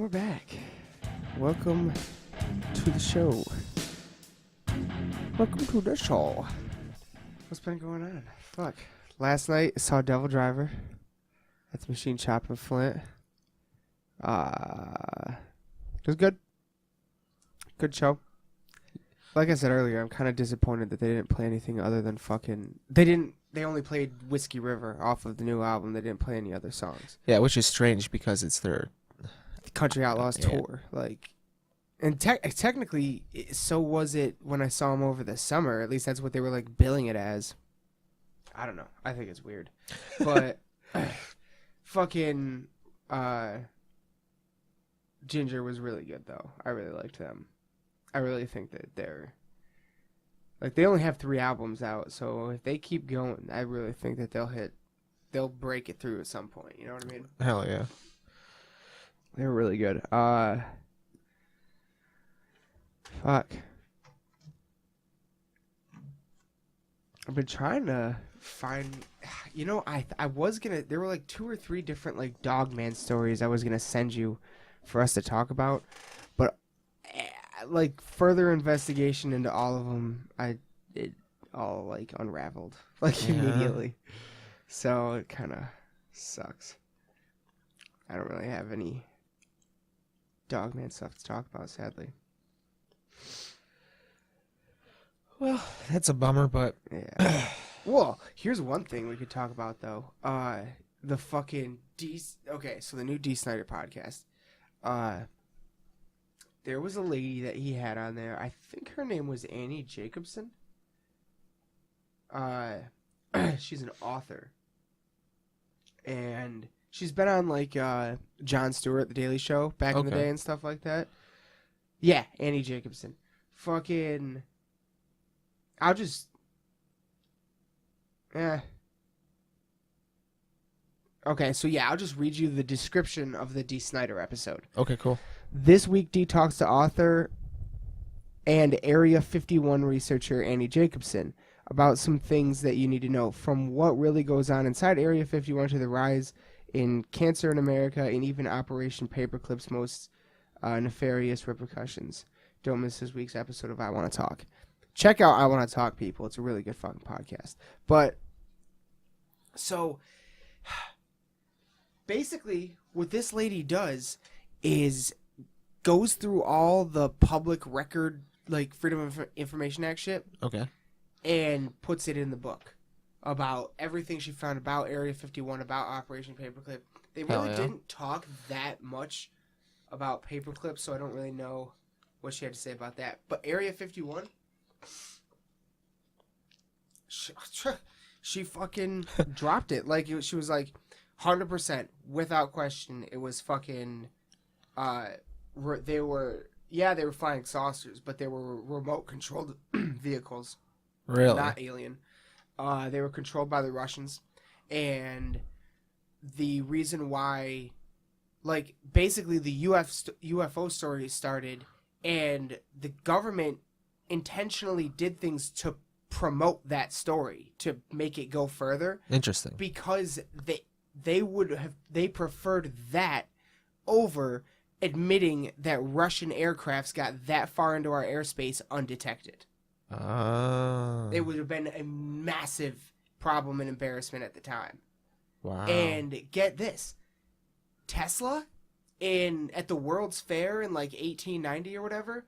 And we're back. Welcome to the show. Welcome to the show. What's been going on? Fuck. Last night, I saw Devil Driver at the Machine Shop in Flint. It was good. Good show. Like I said earlier, I'm kind of disappointed that they didn't play anything other than fucking... They only played Whiskey River off of the new album. They didn't play any other songs. Yeah, which is strange because it's their... Country Outlaws tour. Like... And technically, so was it when I saw them over the summer. At least that's what they were, like, billing it as. I don't know. I think it's weird. But... fucking... Ginger was really good, though. I really liked them. I really think that they're... Like, they only have 3 albums out, so if they keep going, I really think that they'll break it through at some point, you know what I mean? Hell yeah. They were really good. Fuck. I've been trying to find... You know, I was gonna... There were, like, 2 or 3 different, like, Dogman stories I was gonna send you for us to talk about, but... like further investigation into all of them, it all like unraveled like immediately. So it kind of sucks. I don't really have any Dogman stuff to talk about, sadly. Well, that's a bummer, but yeah. Well, here's one thing we could talk about though. The fucking okay, so the new D. Snyder podcast. There was a lady that he had on there. I think her name was Annie Jacobson. She's an author. And she's been on, like, Jon Stewart, The Daily Show, back in the day and stuff like that. Yeah, Annie Jacobson. Fucking... I'll just... Okay, so yeah, I'll just read you the description of the D. Snyder episode. Okay, cool. This week, D talks to author and Area 51 researcher Annie Jacobson about some things that you need to know, from what really goes on inside Area 51 to the rise in cancer in America and even Operation Paperclip's most nefarious repercussions. Don't miss this week's episode of I Want to Talk. Check out I Want to Talk, people. It's a really good fucking podcast. But, so, basically, what this lady does is... goes through all the public record, like, Freedom of Information Act shit. Okay. And puts it in the book about everything she found about Area 51, about Operation Paperclip. They really didn't talk that much about Paperclip, so I don't really know what she had to say about that. But Area 51, she fucking dropped it. Like, she was like, 100%, without question, it was fucking... They were flying saucers, but they were remote-controlled vehicles. Really? Not alien. They were controlled by the Russians. And the reason why... Like, basically, the UFO story started, and the government intentionally did things to promote that story, to make it go further. Interesting. Because they preferred that over... admitting that Russian aircrafts got that far into our airspace undetected. It would have been a massive problem and embarrassment at the time. Wow. And get this. Tesla, at the World's Fair in like 1890 or whatever,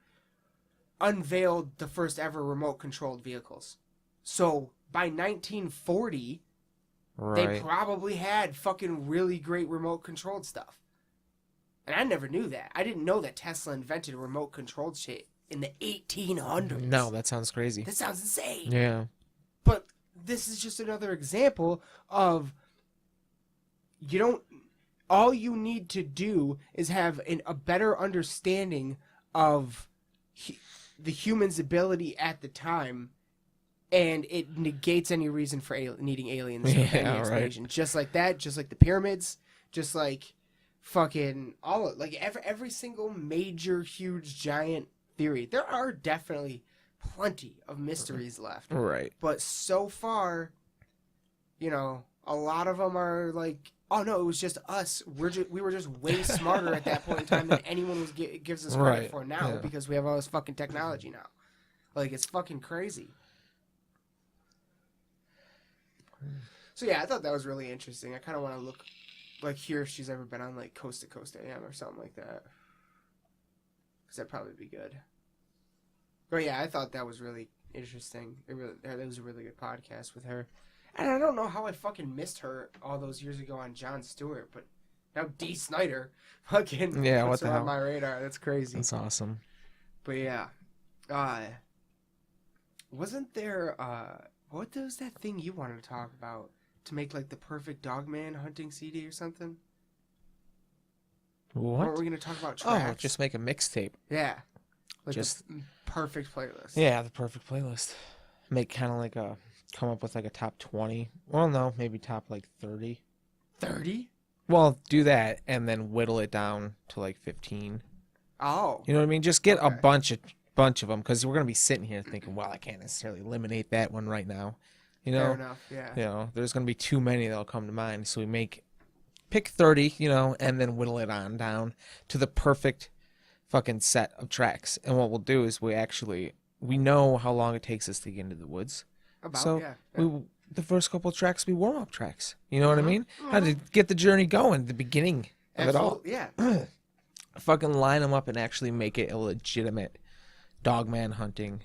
unveiled the first ever remote-controlled vehicles. So by 1940, they probably had fucking really great remote-controlled stuff. And I never knew that. I didn't know that Tesla invented remote-controlled shit in the 1800s. No, that sounds crazy. That sounds insane. Yeah. But this is just another example of all you need to do is have a better understanding of the human's ability at the time, and it negates any reason for needing aliens or any explanation. Right. Just like that, just like the pyramids, just like... fucking every single major, huge, giant theory. There are definitely plenty of mysteries left. Right. But so far, a lot of them are like Oh no, it was just us. We were just way smarter at that point in time than anyone gives us credit Right. for now Yeah. because we have all this fucking technology now. Like it's fucking crazy. So yeah, I thought that was really interesting. I kind of want to look, like, hear if she's ever been on like Coast to Coast AM or something like that. Cause that'd probably be good. But yeah, I thought that was really interesting. It was a really good podcast with her. And I don't know how I fucking missed her all those years ago on Jon Stewart, but now D. Snyder fucking Yeah, puts what the her on hell? my radar. That's crazy. That's awesome. But yeah, wasn't there what was that thing you wanted to talk about to make like the perfect Dogman hunting CD or something? What? Weren't we gonna talk about Oh, tracks? just make a mixtape. Yeah, like Just- the perfect playlist. Yeah, the perfect playlist. Make kind of like come up with like a top 20. Well, no, maybe top like 30. 30? Well, do that and then whittle it down to like 15. Oh, You know what I mean? Just get a Okay. bunch of them because we're gonna be sitting here thinking, well, I can't necessarily eliminate that one right now. You know, fair enough. Yeah. there's gonna be too many that'll come to mind. So we pick 30, and then whittle it on down to the perfect fucking set of tracks. And what we'll do is we know how long it takes us to get into the woods. About So yeah. the first couple of tracks will be warm up tracks. You know what I Mhm. mean? How to get the journey going, the beginning of it all. Absolutely, yeah. Fucking line them up and actually make it a legitimate dogman hunting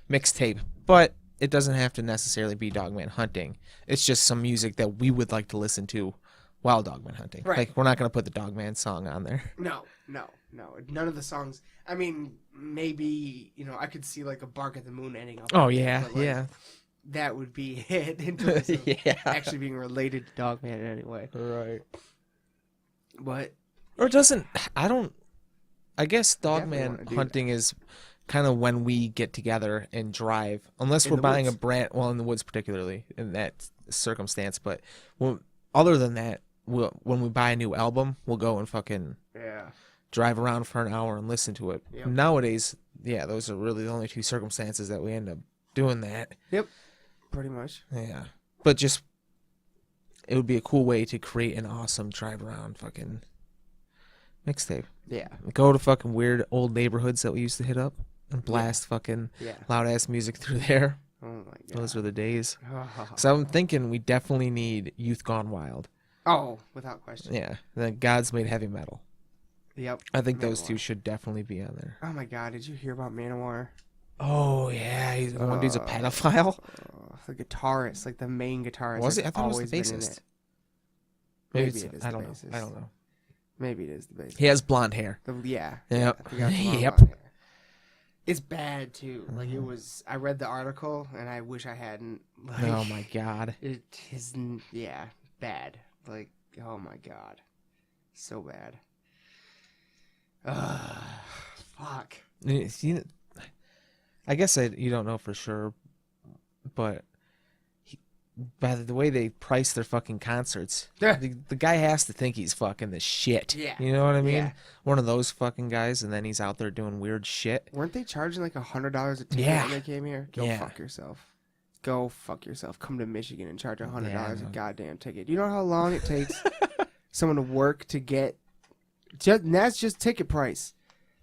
mixtape. But it doesn't have to necessarily be dogman hunting. It's just some music that we would like to listen to while dogman hunting. Right. Like, we're not going to put the dogman song on there. No. None of the songs. I mean, maybe I could see like a Bark at the Moon ending up. Oh, like that, yeah, but, like, yeah. That would be it in terms of Yeah. actually being related to Dogman in any way. Right. But Or it doesn't, I guess Definitely dogman wanna do hunting is kind of when we get together and drive, unless In we're the buying woods. a brand, well, in the woods particularly, in that circumstance. But other than that, when we buy a new album, we'll go and fucking yeah, drive around for an hour and listen to it. Yep. Nowadays, yeah, those are really the only two circumstances that we end up doing that. pretty much. Yeah. But just, it would be a cool way to create an awesome drive around fucking mixtape. Yeah, Go to fucking weird old neighborhoods that we used to hit up and blast fucking yeah. loud ass music through there. Oh my god. Those were the days. So I'm thinking we definitely need Youth Gone Wild. Oh, without question. Yeah. The Gods Made Heavy Metal. Yep. I think those Manowar. two should definitely be on there. Oh my god, did you hear about Manowar? Oh yeah, one dude's a pedophile. The guitarist, like the main guitarist. Was has it? I thought it was always the been in bassist. it. Maybe Maybe it's, it is I the don't know. bassist. I don't know. Maybe it is the bass. He has blonde hair. Yeah. Yep. I forgot the long Yep. blonde hair. It's bad too. Like it was. I read the article and I wish I hadn't. Like, Oh my god. It is. Yeah, bad. Like oh my god, so bad. Fuck. See, I guess you don't know for sure, but by the way they price their fucking concerts, Yeah. the guy has to think he's fucking the shit. Yeah. You know what I mean? Yeah. One of those fucking guys, and then he's out there doing weird shit. Weren't they charging like $100 a ticket Yeah. when they came here? Go Yeah. fuck yourself. Go fuck yourself. Come to Michigan and charge $100 Yeah, a no. goddamn ticket. You know how long it takes someone to work to get? That's just ticket price.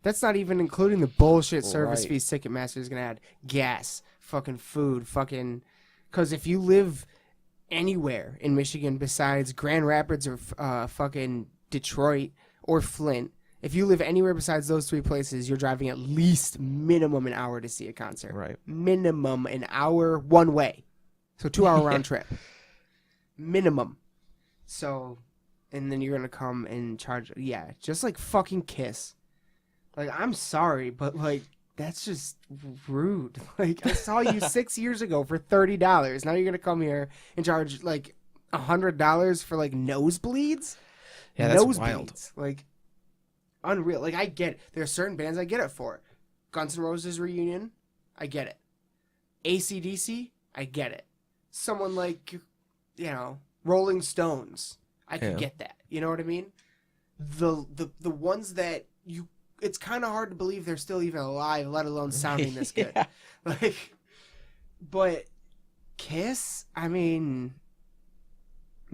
That's not even including the bullshit service Right. fees Ticketmaster is gonna add. Gas, fucking food, fucking. Because if you live anywhere in Michigan besides Grand Rapids or fucking Detroit or Flint, if you live anywhere besides those three places, you're driving at least minimum an hour to see a concert. Right. Minimum an hour one way. So 2 hour round trip. Minimum. So, and then you're going to come and charge. Yeah, just like fucking Kiss. Like, I'm sorry, but like, that's just rude. Like, I saw you 6 years ago for $30. Now you're going to come here and charge like $100 for like nosebleeds? Yeah, that's Nosebleeds. wild. Like, unreal. Like, I get it. There are certain bands I get it for. Guns N' Roses Reunion, I get it. AC/DC, I get it. Someone like, Rolling Stones, I can Yeah. get that. You know what I mean? The ones that it's kind of hard to believe they're still even alive, let alone sounding this good. Yeah. Like, but Kiss, I mean,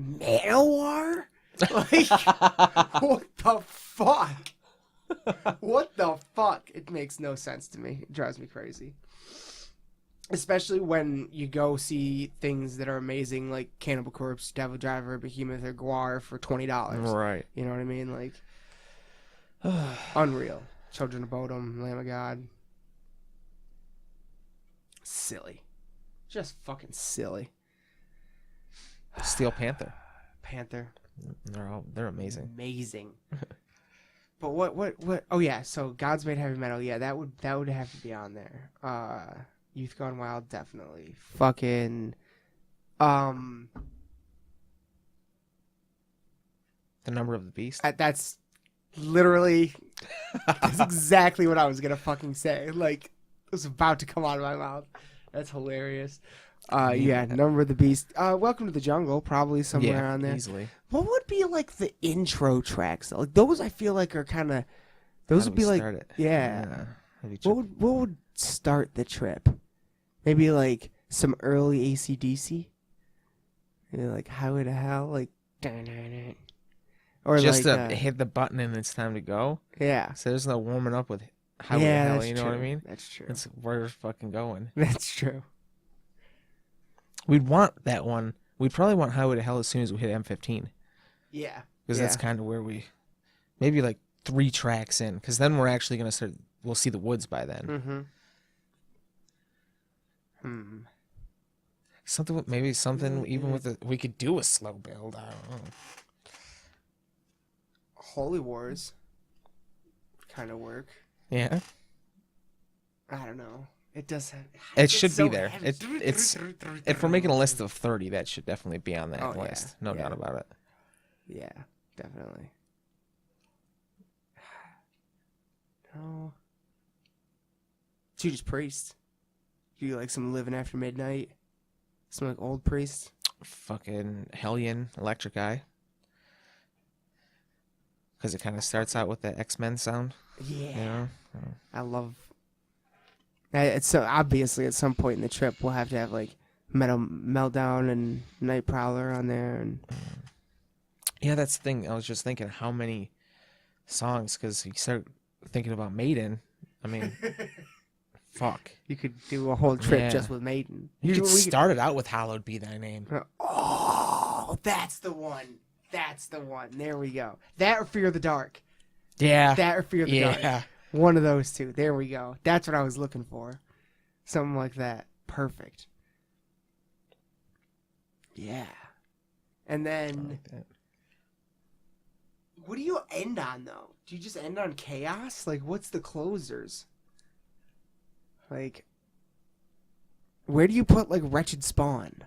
Manowar? Like, what the fuck? What the fuck? It makes no sense to me. It drives me crazy. Especially when you go see things that are amazing, like Cannibal Corpse, Devil Driver, Behemoth, or Guar for $20. Right. You know what I mean? Like, unreal. Children of Bodom, Lamb of God. Silly. Just fucking silly. Steel Panther. Panther. They're amazing. Amazing. But what? Oh yeah. So Gods Made Heavy Metal. Yeah, that would have to be on there. Youth Gone Wild, definitely. Fucking. The Number of the Beast. That's literally. That's exactly what I was gonna fucking say. Like, it was about to come out of my mouth. That's hilarious. Yeah, Number of the Beast. Welcome to the Jungle, probably somewhere on there. Easily. What would be like the intro tracks? Like those, I feel like are kind of. Those would be like, yeah. What would start the trip? Maybe like some early AC/DC. Maybe like Highway to Hell, like. Or just like, to hit the button and it's time to go. Yeah. So there's no warming up with Highway to Hell. You know what I mean? That's true. It's we're fucking going. That's true. We'd want that one. We'd probably want Highway to Hell as soon as we hit M15. Yeah. Because that's kind of where we, maybe like 3 tracks in. Because then we're actually going to start, we'll see the woods by then. Maybe something even with we could do a slow build. I don't know. Holy Wars kind of work. Yeah. I don't know. It does have... It should be there. It's if we're making a list of 30, that should definitely be on that list. No doubt about it. Yeah, definitely. No. Judas Priest. Do you like some Living After Midnight? Some like old Priest? Fucking Hellion, Electric Eye. Because it kind of starts out with the X-Men sound. Yeah. You know? I love... It's so obviously at some point in the trip we'll have to have like Metal Meltdown and Night Prowler on there. And yeah, that's the thing. I was just thinking how many songs, because you start thinking about Maiden. I mean, fuck. You could do a whole trip just with Maiden. You could start it out with Hallowed Be Thy Name. Oh, that's the one. That's the one. There we go. That or Fear the Dark. Yeah. That or Fear the Dark. One of those two. There we go. That's what I was looking for. Something like that. Perfect. Yeah. And then... Like what do you end on, though? Do you just end on Chaos? Like, what's the closers? Like... where do you put, like, Wretched Spawn?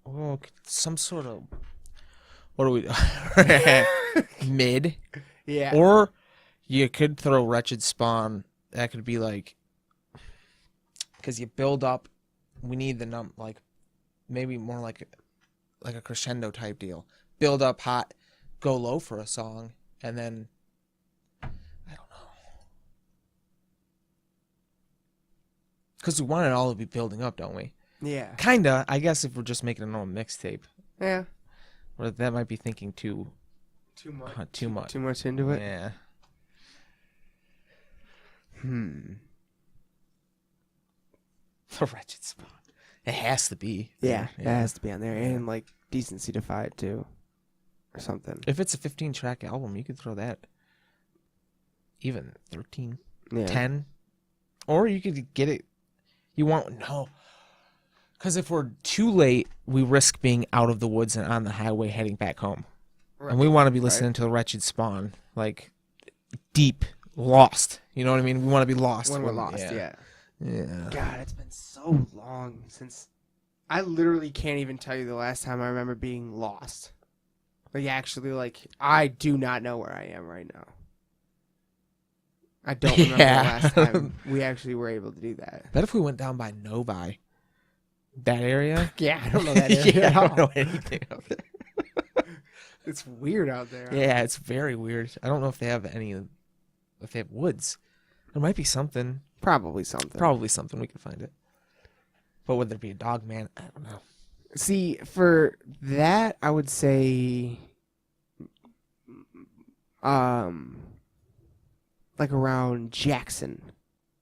Oh, some sort of... What do we... Mid? Yeah. Or... you could throw Wretched Spawn. That could be like, because you build up. We need the like, maybe more like a crescendo type deal. Build up hot, go low for a song, and then I don't know. Because we want it all to be building up, don't we? Yeah. Kinda. I guess if we're just making a normal mixtape. Yeah. Or that might be thinking too much. Too much into it. Yeah. The Wretched Spawn. It has to be. Yeah, it has to be on there. And, like, Decency Defied, too. Or something. If it's a 15-track album, you could throw that. Even 13. Yeah. 10. Or you could get it. You want... No. Because if we're too late, we risk being out of the woods and on the highway heading back home. Right. And we want to be listening to the Wretched Spawn. Like, deep. Lost. You know what I mean? We want to be lost. When we're lost, yeah. Yeah. God, it's been so long since... I literally can't even tell you the last time I remember being lost. Like, actually, like, I do not know where I am right now. I don't remember the last time we actually were able to do that. Bet if we went down by Novi, that area? Yeah, I don't know that area at all. I don't know anything out there. It's weird out there. Yeah, it's very weird. I don't know if they have if they have woods. There might be something. Probably something. Probably something. We can find it. But would there be a dog man? I don't know. See, for that, I would say, um, like around Jackson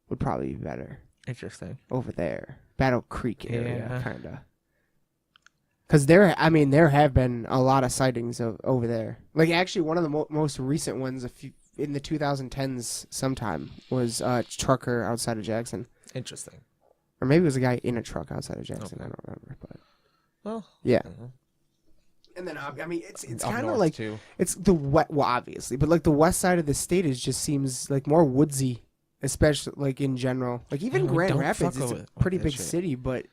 would probably be better Interesting. over there. Battle Creek area, Yeah. kind of. Because there have been a lot of sightings of over there. Like, actually, one of the most recent ones in the 2010s sometime was a trucker outside of Jackson. Interesting. Or maybe it was a guy in a truck outside of Jackson. Okay. I don't remember. But Well, yeah. I don't know. And then, I mean, it's Up kind of north, like, too. it's the well, obviously, but like the west side of the state just seems like more woodsy, especially like in general. Like even Yeah, we Grand don't Rapids, fuck it's a with pretty that big shit. city, but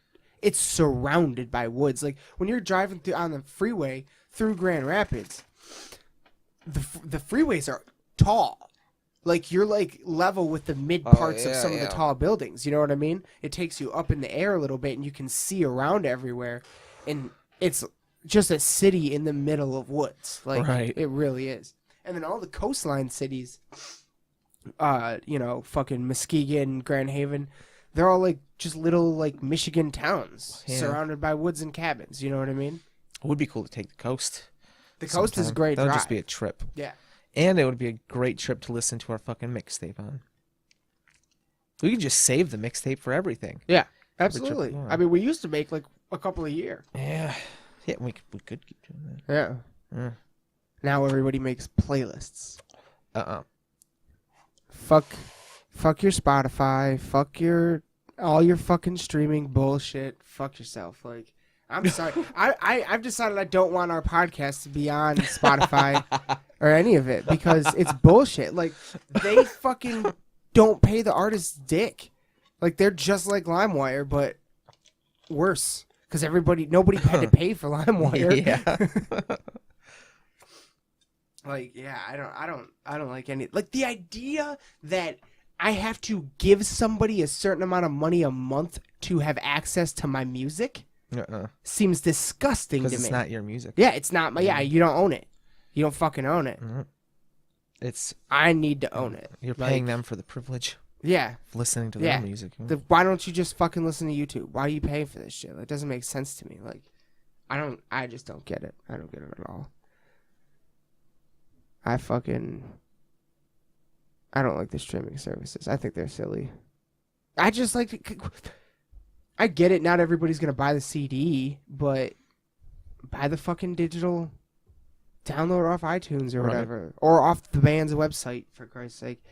it's surrounded by woods. Like when you're driving through on the freeway through Grand Rapids, the freeways are tall. Like you're like level with the mid parts of some of the tall buildings. You know what I mean? It takes you up in the air a little bit, and you can see around everywhere, and it's just a city in the middle of woods. Like Right. it really is. And then all the coastline cities, fucking Muskegon, Grand Haven, they're all like just little like Michigan towns Yeah. surrounded by woods and cabins. You know what I mean? It would be cool to take the coast. The coast is a sometime. great That would drive. just be a trip. Yeah. And it would be a great trip to listen to our fucking mixtape on. We could just save the mixtape for everything. Yeah, absolutely. Yeah. I mean, we used to make like a couple a year. Yeah. Yeah, we could keep doing Yeah. that. Now everybody makes playlists. Uh-uh. Fuck your Spotify. Fuck all your fucking streaming bullshit. Fuck yourself. Like, I'm sorry. I've decided I don't want our podcast to be on Spotify or any of it because it's bullshit. Like, they fucking don't pay the artist's dick. Like, they're just like LimeWire, but worse. Because nobody had to pay for LimeWire. Yeah. Like, yeah, I don't like any, like the idea that I have to give somebody a certain amount of money a month to have access to my music seems disgusting to me. Because it's not your music. Yeah, it's not my, you don't own it. You don't fucking own it. It's I need to own it. You're Like, paying them for the privilege Yeah. of listening to Yeah. their music. Why don't you just fucking listen to YouTube? Why are you paying for this shit? That doesn't make sense to me. Like, I just don't get it. I don't get it at all. I don't like the streaming services. I think they're silly. I just like, I get it. Not everybody's going to buy the CD, but buy the fucking digital, download off iTunes or Right. whatever. Or off the band's website, for Christ's sake.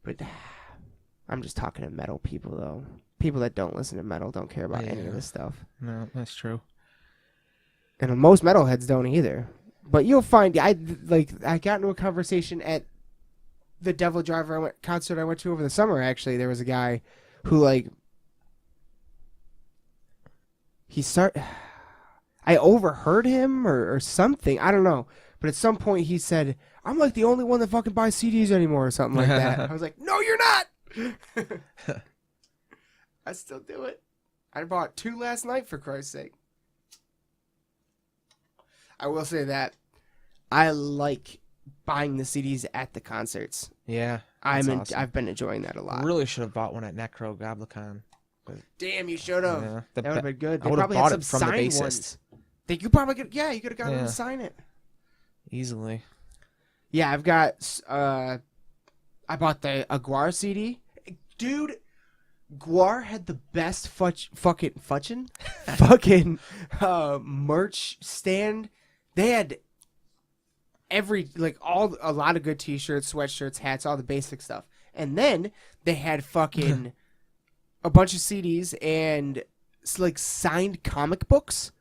But I'm just talking to metal people, though. People that don't listen to metal don't care about any of this stuff. No, that's true. And most metalheads don't either. But you'll find, I got into a conversation at the Devil Driver concert I went to over the summer, actually. There was a guy who, like, I overheard him or something. I don't know. But at some point he said, I'm like the only one that fucking buys CDs anymore or something like that. I was like, no, you're not! I still do it. I bought 2 last night, for Christ's sake. I will say that I like buying the CDs at the concerts. Yeah. Awesome. I've been enjoying that a lot. Really should have bought one at Necro Goblicon. Damn, you should have. Yeah, that would have been good. I They would have probably bought had it some from the signed bassist. ones. You probably could. Yeah, you could have gotten them Yeah. to sign it. Easily. Yeah, I've got. I bought the Guar CD, dude. Guar had the best fucking merch stand. They had a lot of good t-shirts, sweatshirts, hats, all the basic stuff. And then they had fucking a bunch of CDs and like signed comic books,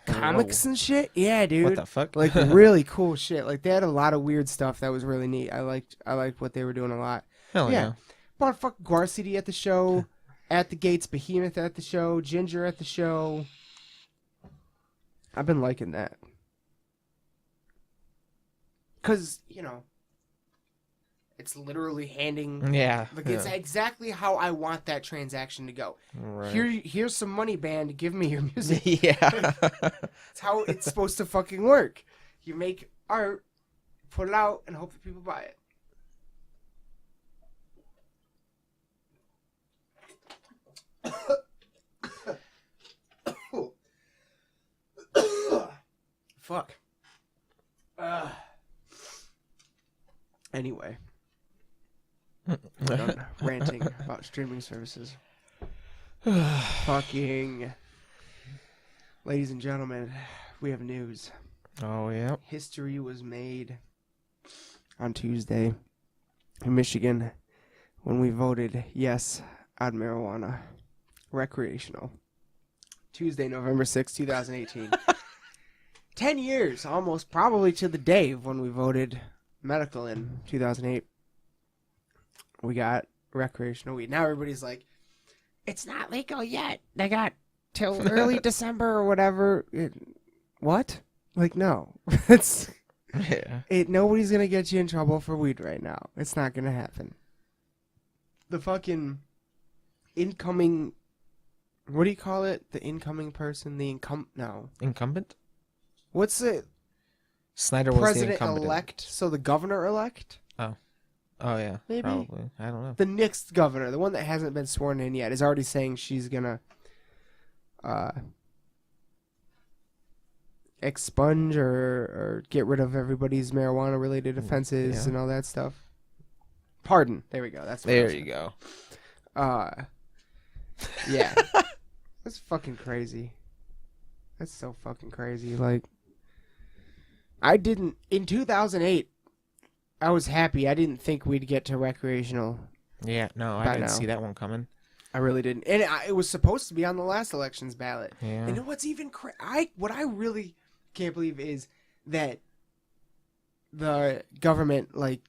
comics and shit. Yeah, dude. What the fuck? Like really cool shit. Like they had a lot of weird stuff that was really neat. I liked what they were doing a lot. Hell yeah. Bought a fucking Guar CD at the show, at the Gates, Behemoth at the show, Ginger at the show. I've been liking that. Because, it's literally handing... Yeah. Like, it's exactly how I want that transaction to go. Right. Here's some money, band. Give me your music. Yeah. It's how it's supposed to fucking work. You make art, put it out, and hope that people buy it. Fuck. Anyway. I'm done ranting about streaming services. Fucking. Ladies and gentlemen, we have news. Oh, yeah. History was made on Tuesday in Michigan when we voted yes on marijuana. Recreational. Tuesday, November 6, 2018. 10 years, almost, probably to the day of when we voted medical in 2008. We got recreational weed. Now everybody's like, it's not legal yet. They got till early December or whatever. What? Like, no. It's nobody's going to get you in trouble for weed right now. It's not going to happen. The fucking incoming... What do you call it? The incoming person? No. Incumbent? What's it? Snyder was the incumbent. President-elect, so the governor-elect? Oh, yeah. Maybe? Probably. I don't know. The next governor, the one that hasn't been sworn in yet, is already saying she's gonna expunge or get rid of everybody's marijuana-related offenses and all that stuff. Pardon. There we go. There you go. Yeah. That's fucking crazy. That's so fucking crazy. Like, in 2008, I was happy. I didn't think we'd get to recreational. Yeah, no, I didn't see that one coming. I really didn't. And it was supposed to be on the last election's ballot. Yeah. And what's even what I really can't believe is that the government, like,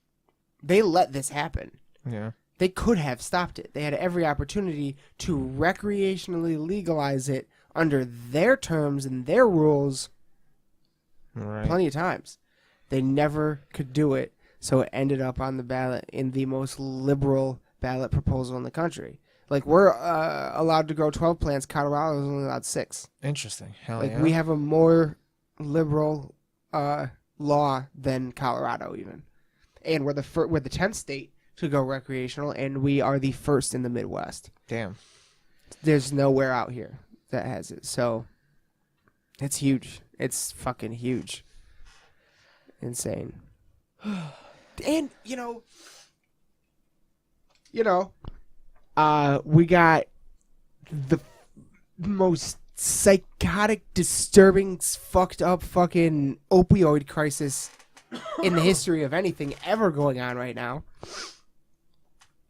they let this happen. Yeah. They could have stopped it. They had every opportunity to recreationally legalize it under their terms and their rules plenty of times. They never could do it. So it ended up on the ballot in the most liberal ballot proposal in the country. Like, we're allowed to grow 12 plants. Colorado is only allowed 6. Interesting. Hell like, yeah. we have a more liberal law than Colorado even. And we're the 10th state to go recreational, and we are the first in the Midwest. Damn. There's nowhere out here that has it. So it's huge. It's fucking huge. Insane. And, we got the most psychotic, disturbing, fucked up fucking opioid crisis in the history of anything ever going on right now.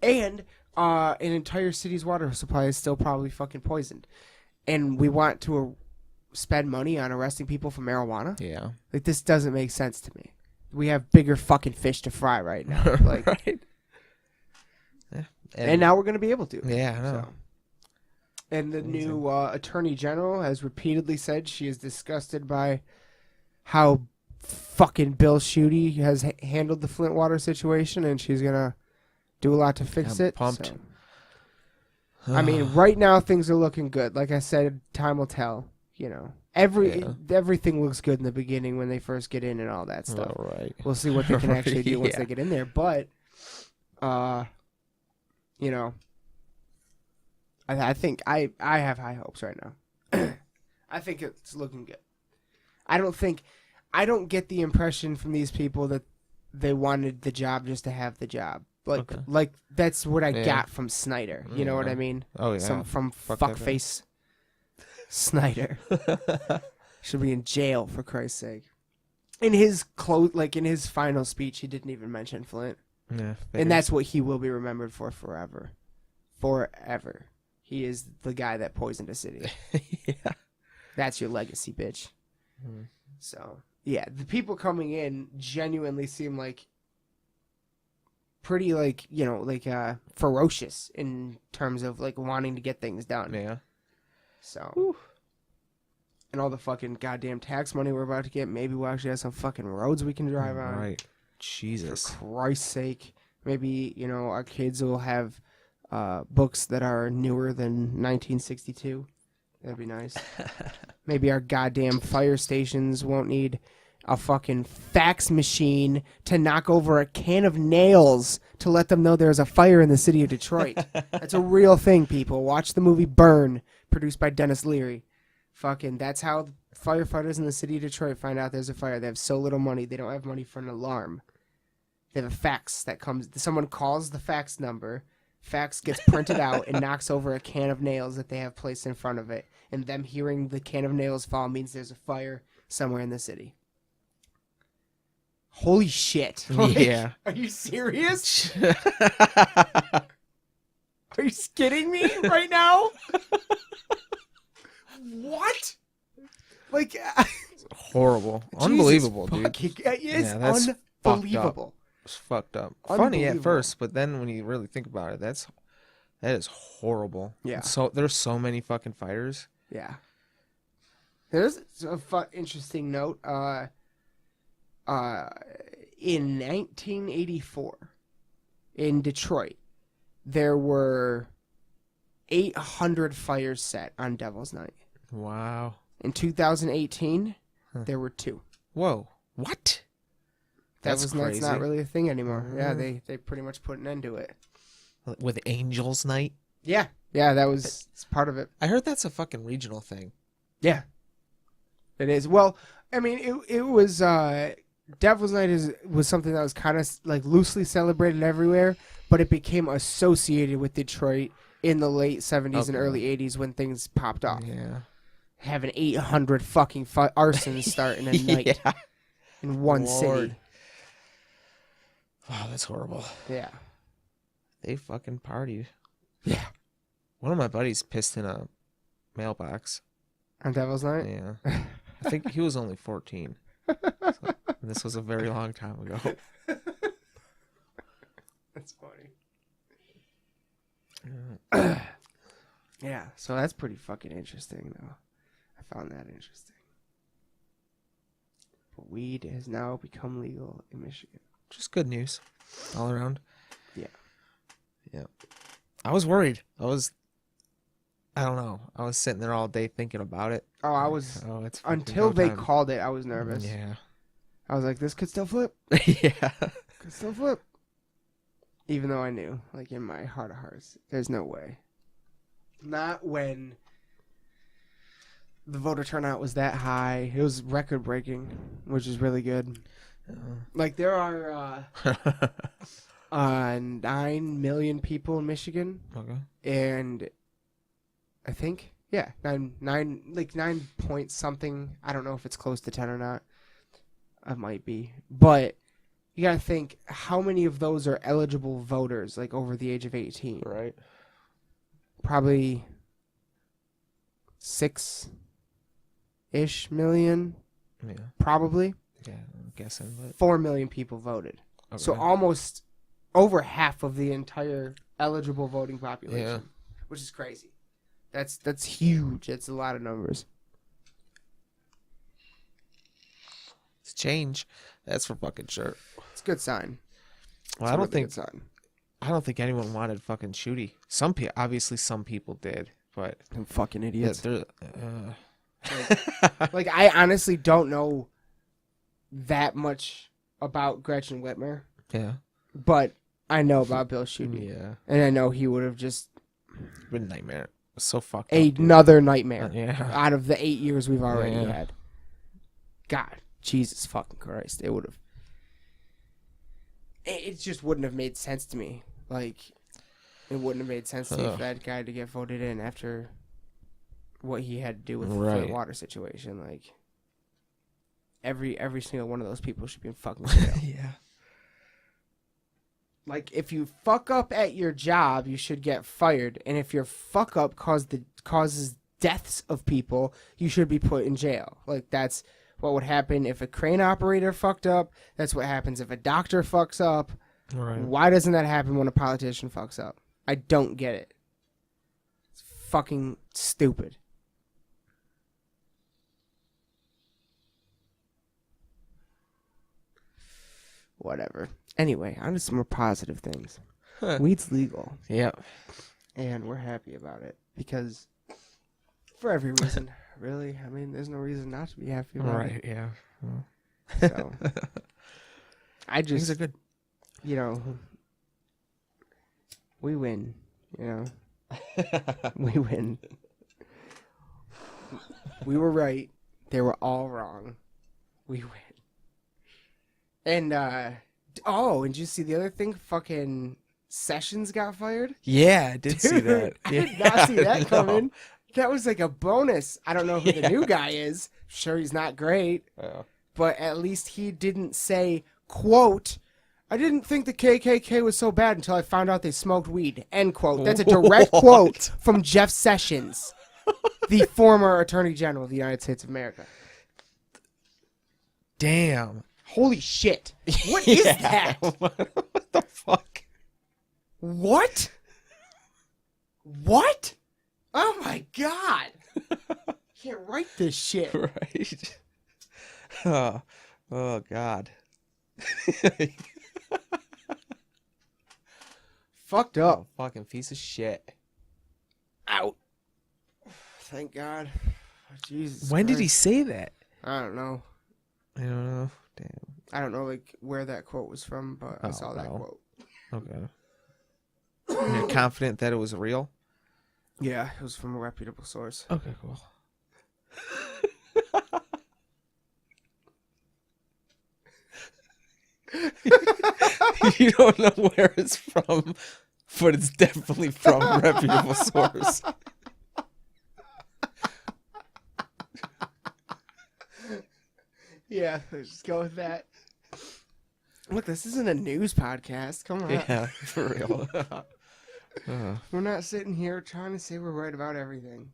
And an entire city's water supply is still probably fucking poisoned. And we want to spend money on arresting people for marijuana? Yeah. Like, this doesn't make sense to me. We have bigger fucking fish to fry right now. Like, right. Yeah. And now we're going to be able to. Yeah, I know. So. And the new attorney general has repeatedly said she is disgusted by how fucking Bill Schuette has handled the Flint water situation, and she's going to do a lot to fix it. Pumped. So. I mean, right now things are looking good. Like I said, time will tell. Everything looks good in the beginning when they first get in and all that stuff. Oh, right. We'll see what they can actually do once they get in there. But, I think I have high hopes right now. I think it's looking good. I don't get the impression from these people that they wanted the job just to have the job. Like that's what I got from Snyder. You know what I mean? Oh yeah. From fuckface Snyder should be in jail for Christ's sake. In his in his final speech, he didn't even mention Flint. Yeah. And that's what he will be remembered for forever. Forever. He is the guy that poisoned a city. Yeah. That's your legacy, bitch. Mm-hmm. So, yeah, the people coming in genuinely seem like pretty, ferocious in terms of, wanting to get things done. Yeah. So. Whew. And all the fucking goddamn tax money we're about to get, maybe we'll actually have some fucking roads we can drive on. Right. Jesus. For Christ's sake. Maybe, our kids will have books that are newer than 1962. That'd be nice. Maybe our goddamn fire stations won't need a fucking fax machine to knock over a can of nails to let them know there's a fire in the city of Detroit. That's a real thing, people. Watch the movie Burn, produced by Dennis Leary. Fucking, that's how firefighters in the city of Detroit find out there's a fire. They have so little money, they don't have money for an alarm. They have a fax that comes. Someone calls the fax number. Fax gets printed out and knocks over a can of nails that they have placed in front of it. And them hearing the can of nails fall means there's a fire somewhere in the city. Holy shit. Yeah. Are you serious? Are you kidding me right now? What? Like, Horrible. Unbelievable, dude. It is Yeah, that's unbelievable. It's fucked up. Funny at first, but then when you really think about it, that is horrible. Yeah. So there's so many fucking fighters. Yeah. There's a interesting note. In 1984, in Detroit, there were 800 fires set on Devil's Night. Wow. In 2018, there were 2. Whoa. What? Devil's Night's not really a thing anymore. Mm. Yeah, they pretty much put an end to it. With Angels Night? Yeah. Yeah, it's part of it. I heard that's a fucking regional thing. Yeah. It is. Well, I mean, it was Devil's Night was something that was kind of like loosely celebrated everywhere, but it became associated with Detroit in the late 70s and early 80s when things popped off. Yeah. Having 800 fucking arsons start in a night in one city. Wow, that's horrible. Yeah. They fucking partied. Yeah. One of my buddies pissed in a mailbox. On Devil's Night? Yeah. I think he was only 14. So, this was a very long time ago. That's funny. Yeah, so that's pretty fucking interesting, though. I found that interesting. But weed has now become legal in Michigan. Just good news all around. Yeah. Yeah. I was worried. I don't know. I was sitting there all day thinking about it. Oh, I was. Oh, it's until they called it, I was nervous. Yeah. I was like, this could still flip. Yeah. Could still flip. Even though I knew, like in my heart of hearts, there's no way. Not when the voter turnout was that high. It was record breaking, which is really good. Like there are 9 million people in Michigan. Okay. And I think, yeah, nine point something. I don't know if it's close to 10 or not. It might be. But you got to think, how many of those are eligible voters, like over the age of 18? Right. Probably 6-ish million. Yeah. Probably. Yeah, I'm guessing. But 4 million people voted. okay. So almost over half of the entire eligible voting population, Yeah. which is crazy. That's huge. That's a lot of numbers. It's change. That's for fucking sure. It's a good sign. Well, It's I a don't really think good sign. anyone wanted fucking Shooty. Obviously some people did, but Them fucking yeah, idiots. Like I honestly don't know that much about Gretchen Whitmer, yeah, but I know about Bill Shooty, yeah, and I know he would have just been a nightmare. It was so fucked up. Dude. another nightmare Yeah. out of the 8 years we've already Yeah. had. God, Jesus fucking Christ, it would have. It just wouldn't have made sense to me. Like, it wouldn't have made sense to me for that guy to get voted in after what he had to do with Right. the water situation. Like, every single one of those people should be in fucking jail. Yeah. Like, if you fuck up at your job, you should get fired. And if your fuck up causes deaths of people, you should be put in jail. Like, that's what would happen if a crane operator fucked up. That's what happens if a doctor fucks up. Right. Why doesn't that happen when a politician fucks up? I don't get it. It's fucking stupid. Whatever. Anyway, on to some more positive things. Weed's legal, Yeah. and we're happy about it because, for every reason, really. I mean, there's no reason not to be happy about Right. Yeah. Well, it. So, I things just, are good. you know, we win. You know, we win. We were right. They were all wrong. We win. And and did you see the other thing? Fucking Sessions got fired. Yeah, I did see that. I Yeah, did not see that no. coming. That was like a bonus. I don't know who the Yeah. new guy is. I'm sure he's not great, Oh. but at least he didn't say, quote, I didn't think the KKK was so bad until I found out they smoked weed, end quote. That's a direct What? quote from Jeff Sessions, the former Attorney General of the United States of America. Damn. Holy shit. What is Yeah. that? What the fuck? What? What? Oh my god. Can't write this shit. Right. Oh God. Fucked Oh, up. fucking piece of shit. Out. Thank God. Jesus. When did he Christ. say that? I don't know. I don't know. Damn. I don't know like where that quote was from, but I Oh, saw that no. quote. Okay. You're confident that it was real? Yeah, it was from a reputable source. Okay, cool. You don't know where it's from, but it's definitely from a reputable source. Yeah, let's just go with that. Look, this isn't a news podcast. Come on. Yeah, for real. We're not sitting here trying to say we're right about everything.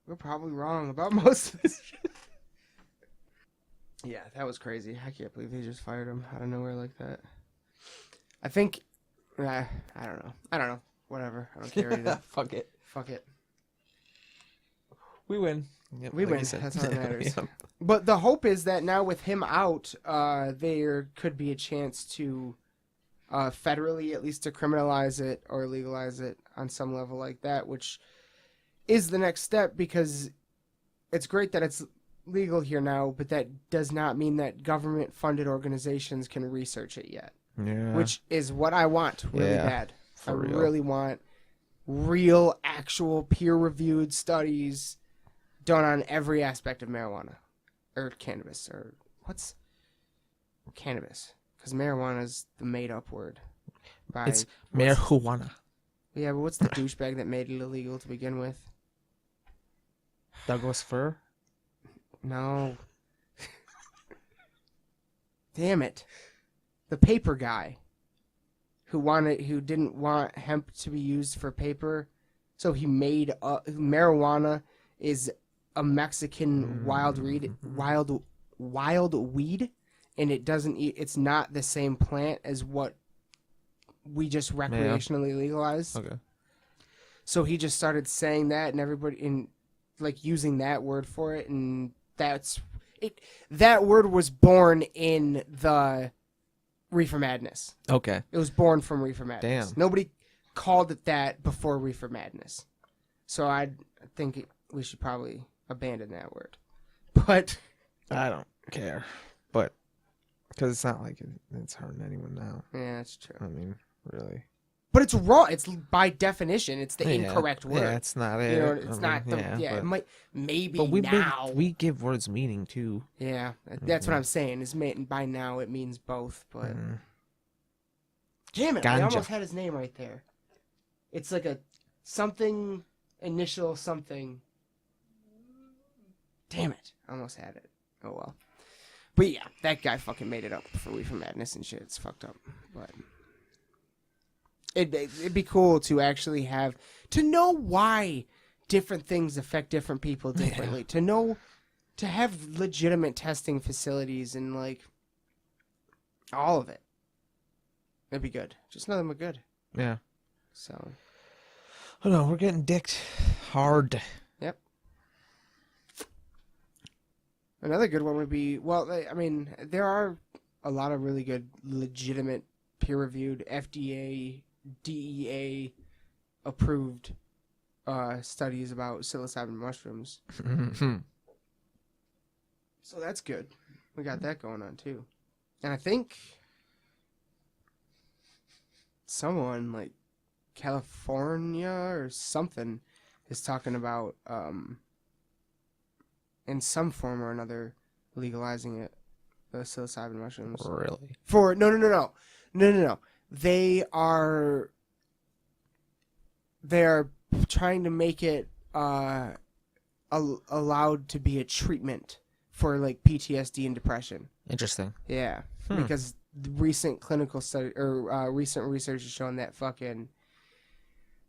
We're probably wrong about most of this shit. Yeah, that was crazy. I can't believe they just fired him out of nowhere like that. I think... I don't know. Whatever. I don't care either. Fuck it. Fuck it. We win. Yep, We like you win. said. That's all that matters. Yep. But the hope is that now with him out, there could be a chance to federally, at least to criminalize it or legalize it on some level like that, which is the next step because it's great that it's legal here now, but that does not mean that government-funded organizations can research it yet, Yeah. which is what I want really Yeah, bad. I for real. really want real, actual, peer-reviewed studies done on every aspect of marijuana. Or cannabis, or what's cannabis? Because marijuana is the made-up word. It's marijuana. Yeah, but what's the douchebag that made it illegal to begin with? Douglas fir? No. Damn it. The paper guy. Who didn't want hemp to be used for paper. So he made marijuana is a Mexican wild weed, and it's not the same plant as what we just recreationally legalized. Okay. So he just started saying that, and everybody using that word for it, and that's it. That word was born in the Reefer Madness. Okay. It was born from Reefer Madness. Damn. Nobody called it that before Reefer Madness. So I think we should probably abandon that word. But I don't care. But, because it's not like it's hurting anyone now. yeah, that's true. I mean, really. But it's wrong. It's by definition, it's the incorrect word. Yeah, it's not it. You know, it's not the but, it might maybe but now. we give words meaning too. Yeah, that's what I'm saying. Is by now it means both, but damn it, I Ganja. almost had his name right there. It's like a something initial something. Damn it, I almost had it. Oh well. But yeah, that guy fucking made it up for Reefer Madness and shit. It's fucked up, but it'd be cool to actually to know why different things affect different people differently. Yeah. To have legitimate testing facilities and all of it. It'd be good. Just know them are good. Yeah. So. Oh no, we're getting dicked hard. Yep. Another good one would be, there are a lot of really good, legitimate, peer-reviewed, FDA, DEA approved studies about psilocybin mushrooms. So that's good. We got that going on too. And I think someone California or something is talking about in some form or another legalizing it. The psilocybin mushrooms. Really? For no. They are trying to make it allowed to be a treatment for like PTSD and depression. Interesting. Yeah, because recent clinical study or recent research has shown that fucking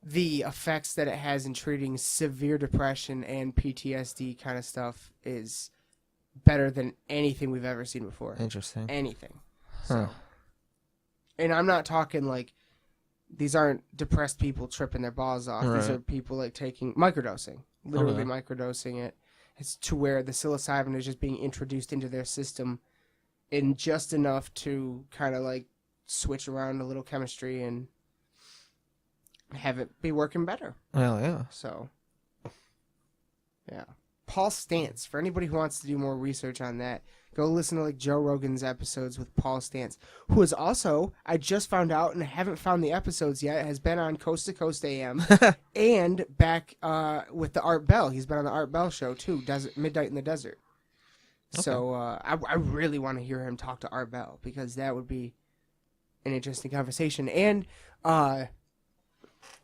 the effects that it has in treating severe depression and PTSD kind of stuff is better than anything we've ever seen before. Interesting. Anything. Huh. So, and I'm not talking like these aren't depressed people tripping their balls off. Right. These are people like taking microdosing, literally microdosing it. It's to where the psilocybin is just being introduced into their system in just enough to kind of like switch around a little chemistry and have it be working better. Well, yeah. So, yeah. Paul Stantz, for anybody who wants to do more research on that, go listen to like Joe Rogan's episodes with Paul Stantz, who is also, I just found out and I haven't found the episodes yet, has been on Coast to Coast AM and back with the Art Bell. He's been on the Art Bell show too, Midnight in the Desert. Okay. So I really want to hear him talk to Art Bell because that would be an interesting conversation. And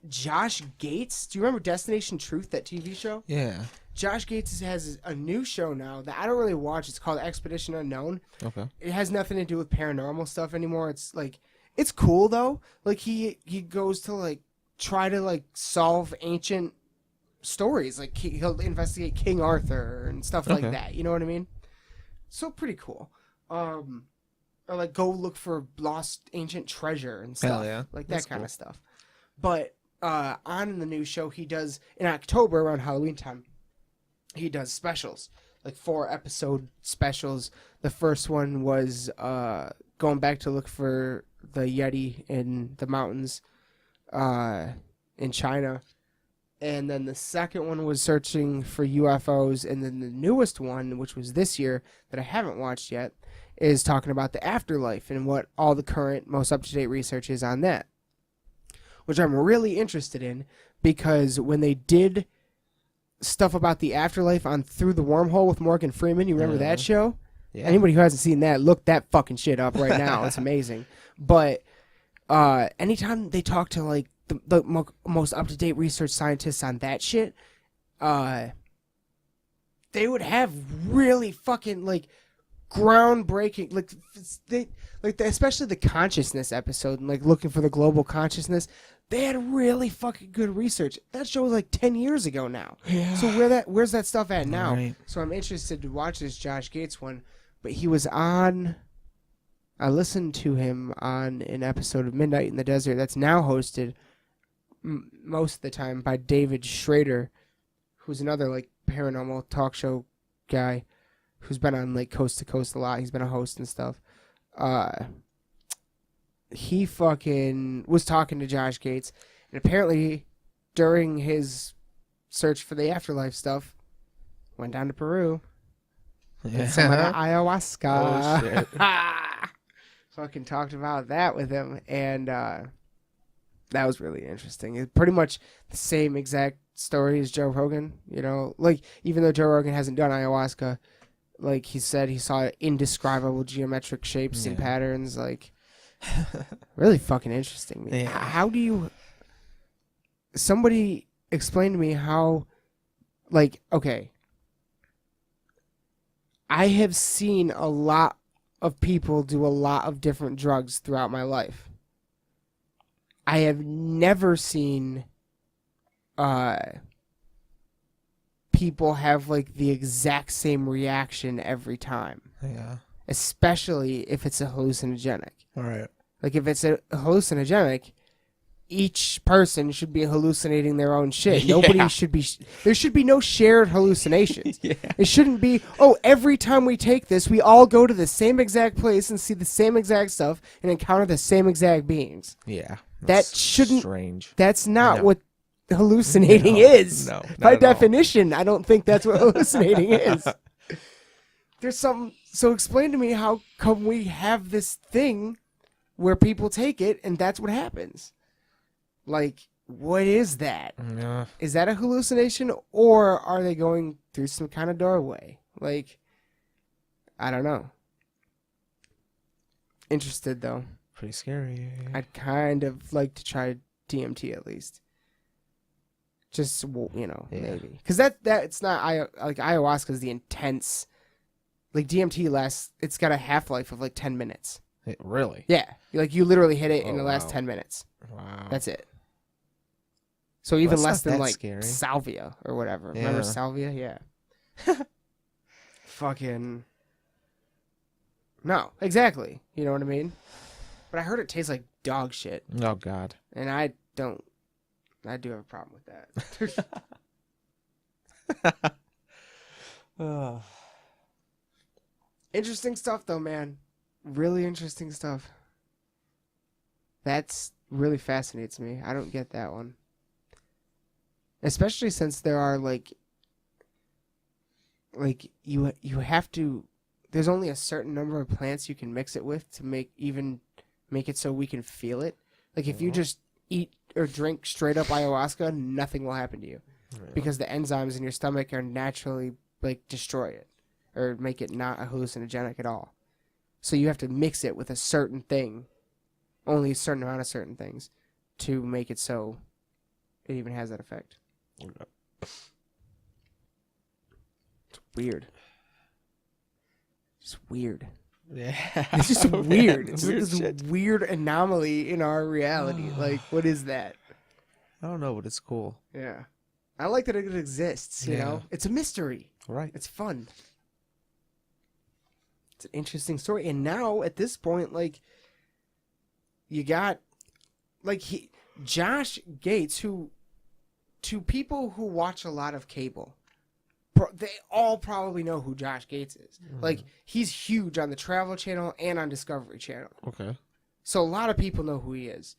Josh Gates, do you remember Destination Truth, that TV show? Yeah. Josh Gates has a new show now that I don't really watch. It's called Expedition Unknown. Okay. It has nothing to do with paranormal stuff anymore. It's like, it's cool though. Like he goes to like try to like solve ancient stories. Like he'll investigate King Arthur and stuff like that. You know what I mean? So pretty cool. Or like go look for lost ancient treasure and stuff. Hell yeah. Like that kind of stuff. But on the new show he does in October around Halloween time, he does specials, like 4-episode specials. The first one was going back to look for the Yeti in the mountains in China. And then the second one was searching for UFOs. And then the newest one, which was this year, that I haven't watched yet, is talking about the afterlife and what all the current, most up-to-date research is on that. Which I'm really interested in, because when they did stuff about the afterlife on Through the Wormhole with Morgan Freeman, you remember that show? Yeah. Anybody who hasn't seen that, look that fucking shit up right now. It's amazing. But anytime they talk to like the most up-to-date research scientists on that shit, they would have really fucking like groundbreaking, especially the consciousness episode and like looking for the global consciousness. They had really fucking good research. That show was like 10 years ago now. Yeah. So where's that stuff at now? Right. So I'm interested to watch this Josh Gates one. But he was on, I listened to him on an episode of Midnight in the Desert that's now hosted most of the time by David Schrader, who's another like paranormal talk show guy who's been on like Coast to Coast a lot. He's been a host and stuff. He fucking was talking to Josh Gates, and apparently during his search for the afterlife stuff, went down to Peru. Yeah. And some of the ayahuasca. Oh, shit. Fucking talked about that with him, and that was really interesting. It's pretty much the same exact story as Joe Rogan, you know? Like, even though Joe Rogan hasn't done ayahuasca, like he said, he saw indescribable geometric shapes and patterns, like... really fucking interesting. Yeah. How do you... Somebody explain to me how... Like, okay. I have seen a lot of people do a lot of different drugs throughout my life. I have never seen people have like the exact same reaction every time. Yeah. Especially if it's a hallucinogenic. All right. Like if it's a hallucinogenic, each person should be hallucinating their own shit. Yeah. Nobody should be... There should be no shared hallucinations. Yeah. It shouldn't be, oh, every time we take this, we all go to the same exact place and see the same exact stuff and encounter the same exact beings. Yeah. That shouldn't... Strange. That's not what hallucinating is. No. By definition, I don't think that's what hallucinating is. There's something... So explain to me how come we have this thing where people take it and that's what happens. Like, what is that? Yeah. Is that a hallucination, or are they going through some kind of doorway? Like, I don't know. Interested though. Pretty scary. I'd kind of like to try DMT at least. Just, you know, maybe. Because it's not, like ayahuasca is the intense, like DMT lasts, it's got a half-life of like 10 minutes. Really? Yeah. Like you literally hit it in the last 10 minutes. Wow. That's it. So even That's less not than that like scary. salvia or whatever. Yeah. Remember salvia? Yeah. Fucking. No, exactly. You know what I mean? But I heard it tastes like dog shit. Oh, God. And I do have a problem with that. Interesting stuff though, man. Really interesting stuff. That's really fascinates me. I don't get that one. Especially since there are like you have to, there's only a certain number of plants you can mix it with to make it so we can feel it. Like if you just eat or drink straight up ayahuasca, nothing will happen to you. Because the enzymes in your stomach are naturally like destroy it or make it not hallucinogenic at all. So you have to mix it with a certain thing, only a certain amount of certain things, to make it so it even has that effect. It's weird. It's weird. Yeah. It's just weird. It's Weird like this shit. weird anomaly in our reality. Like, what is that? I don't know, but it's cool. Yeah. I like that it exists, you know? It's a mystery. Right. It's fun. It's an interesting story. And now, at this point, like, you got, like, Josh Gates, who, to people who watch a lot of cable, they all probably know who Josh Gates is. Like, he's huge on the Travel Channel and on Discovery Channel. Okay. So a lot of people know who he is.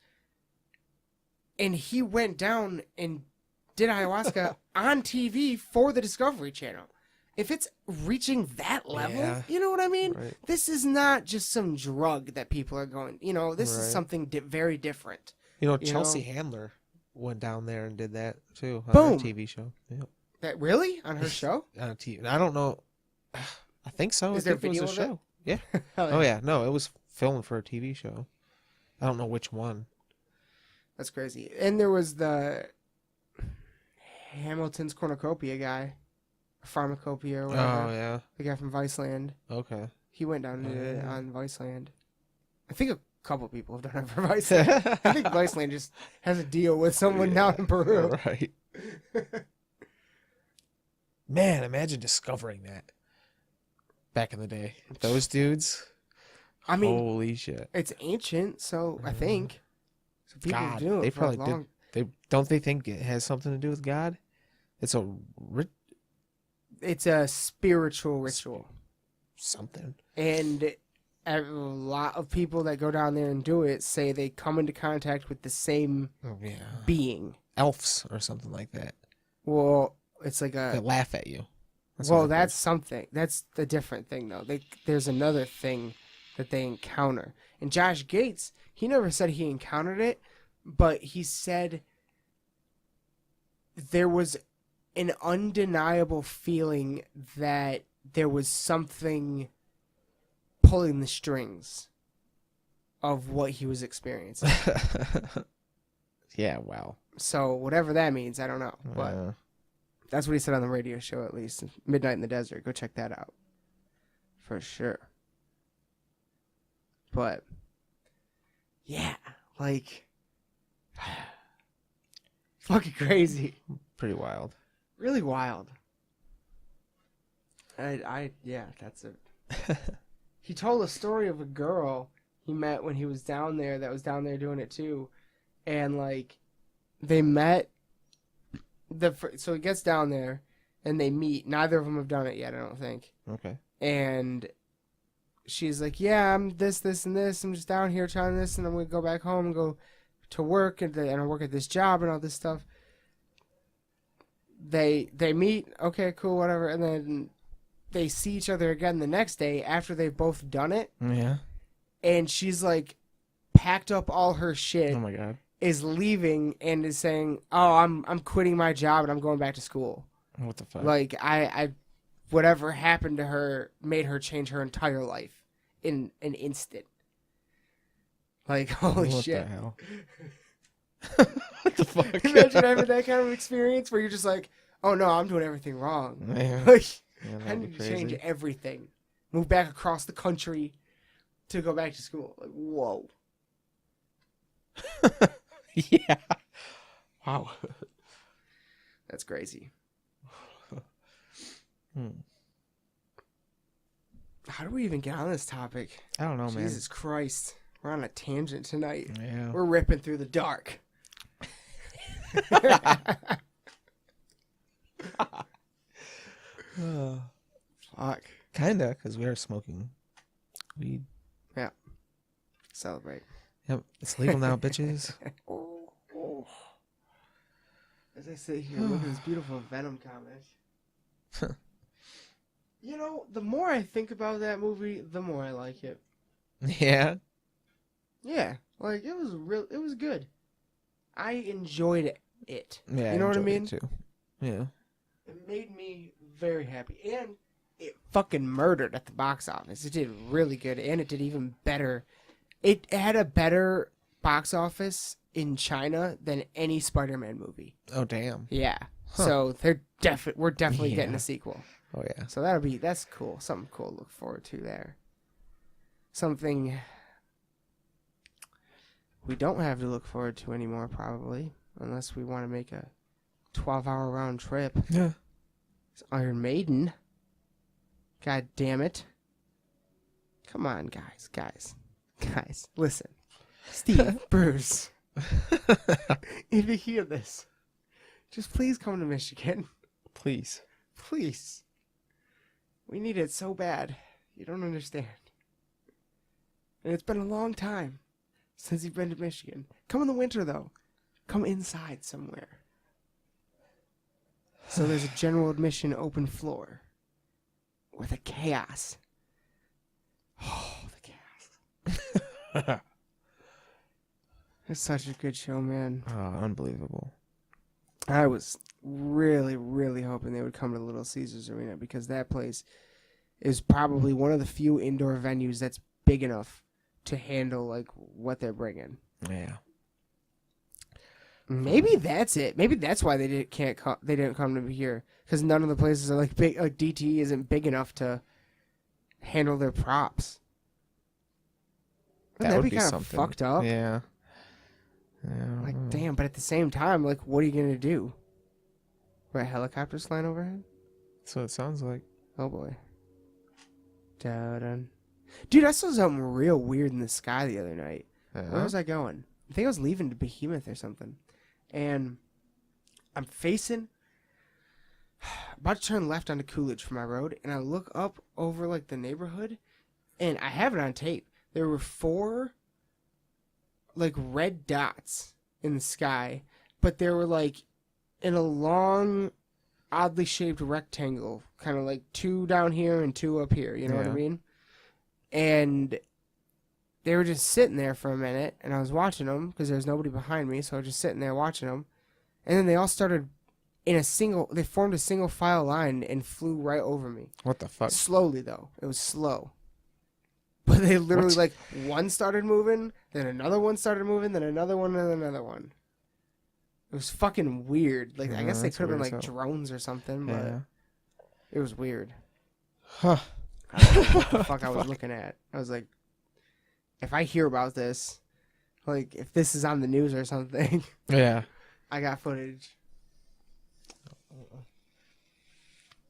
And he went down and did ayahuasca on TV for the Discovery Channel. If it's reaching that level, you know what I mean? Right. This is not just some drug that people are going, you know, this is something very different. You know, Chelsea Handler went down there and did that too on Boom. her TV show. Yep. That really? On her show? On TV. I don't know. I think so. Is I there think it was video a of show. Yeah. Oh yeah. No, it was filmed for a TV show. I don't know which one. That's crazy. And there was the Hamilton's Cornucopia guy. Pharmacopoeia or whatever. Oh yeah. The guy from Viceland. Okay. He went down and did it on Viceland. I think a couple people have done it for Viceland. I think Viceland just has a deal with someone down in Peru. Right. Man, imagine discovering that back in the day. Those dudes. I mean, holy shit. it's ancient, so I think. So people God, do it they for probably a long... don't they think it has something to do with God? It's It's a spiritual ritual. something. And a lot of people that go down there and do it say they come into contact with the same Oh yeah. being. Elves or something like that. Well, it's like They a... laugh at you. Well, that's something. That's the different thing, though. There's another thing that they encounter. And Josh Gates, he never said he encountered it, but he said there was an undeniable feeling that there was something pulling the strings of what he was experiencing. Yeah, wow. So whatever that means, I don't know. But that's what he said on the radio show, at least. Midnight in the Desert. Go check that out. For sure. But, yeah, like, fucking crazy. Pretty wild. Really wild. Yeah, that's it. He told a story of a girl he met when he was down there that was down there doing it too. And, like, they met, so he gets down there and they meet. Neither of them have done it yet, I don't think. Okay. And she's like, yeah, I'm this, and this. I'm just down here trying this, and I'm going to go back home and go to work, and I work at this job and all this stuff. They meet, okay, cool, whatever, and then they see each other again the next day after they've both done it. Yeah. And she's, like, packed up all her shit, Oh my god. is leaving, and is saying, oh, I'm quitting my job, and I'm going back to school. What the fuck? Like, I whatever happened to her made her change her entire life in an instant. Like, holy What shit. the hell? What the fuck? Imagine having that kind of experience where you're just like, oh no, I'm doing everything wrong. Yeah. Like, Yeah, I that'd need be to change crazy. everything. Move back across the country to go back to school. Like, whoa. Yeah. Wow. That's crazy. How do we even get on this topic? I don't know, man. Jesus Christ. We're on a tangent tonight. Yeah. We're ripping through the dark. Fuck. Kinda, because we are smoking weed. Celebrate. Yep. It's legal now, bitches. Oh. As I sit here, look at this beautiful Venom comic. You know, the more I think about that movie, the more I like it. Yeah. Yeah, like it was good. I enjoyed it. Yeah. You know what I enjoyed mean? it too. Yeah. It made me very happy, and it fucking murdered at the box office. It did really good, and it did even better. It had a better box office in China than any Spider-Man movie. Oh damn. Yeah. Huh. So we're definitely getting Yeah. a sequel. Oh yeah. So that's cool. Something cool to look forward to there. Something we don't have to look forward to anymore, probably, unless we want to make a 12-hour round trip. Yeah. It's Iron Maiden. God damn it. Come on, guys, listen. Steve, Bruce, if you hear this, just please come to Michigan. Please. Please. We need it so bad. You don't understand. And it's been a long time since you've been to Michigan. Come in the winter, though. Come inside somewhere. So there's a general admission open floor. With a chaos. Oh, the chaos. It's such a good show, man. Oh, unbelievable. I was really, really hoping they would come to Little Caesars Arena because that place is probably one of the few indoor venues that's big enough to handle like what they're bringing. Yeah. Maybe that's it. Maybe that's why they didn't come to here because none of the places are like big. Like DT isn't big enough to handle their props. That That'd would be be kind of something. fucked up. Yeah. Yeah. Like damn, but at the same time, like what are you gonna do? What, helicopters flying overhead? That's what it sounds like. Oh boy. Dun. Dude, I saw something real weird in the sky the other night. Where was I going? I think I was leaving to Behemoth or something. And I'm about to turn left onto Coolidge from my road, and I look up over like the neighborhood, and I have it on tape. There were 4 like red dots in the sky, but they were like in a long, oddly shaped rectangle, kind of like 2 down here and 2 up here. You know what I Yeah. mean? And they were just sitting there for a minute, and I was watching them because there was nobody behind me, so I was just sitting there watching them. And then they all started they formed a single file line and flew right over me. What the fuck? Slowly, though. It was slow. But they literally, What? like, one started moving, then another one started moving, then another one, and another one. It was fucking weird. Like, I Yeah, guess they that's could have been, weird like, as hell. drones or something, but Yeah. it was weird. Huh. I don't know what the fuck I was looking at. I was like, if I hear about this, like, if this is on the news or something, Yeah. I got footage.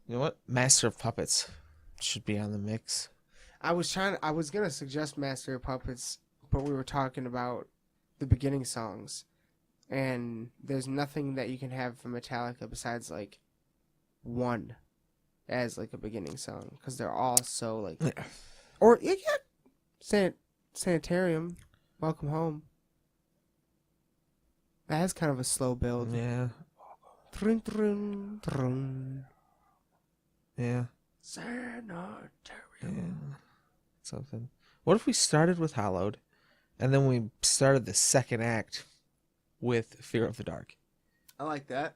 You know what? Master of Puppets should be on the mix. I was gonna suggest Master of Puppets, but we were talking about the beginning songs, and there's nothing that you can have from Metallica besides like one as like a beginning song because they're all so like, or Sanitarium, Welcome Home. That has kind of a slow build. Yeah. Trun, trun, trun. Yeah. Sanitarium. Yeah. Something. What if we started with Hallowed, and then we started the second act with Fear of the Dark? I like that.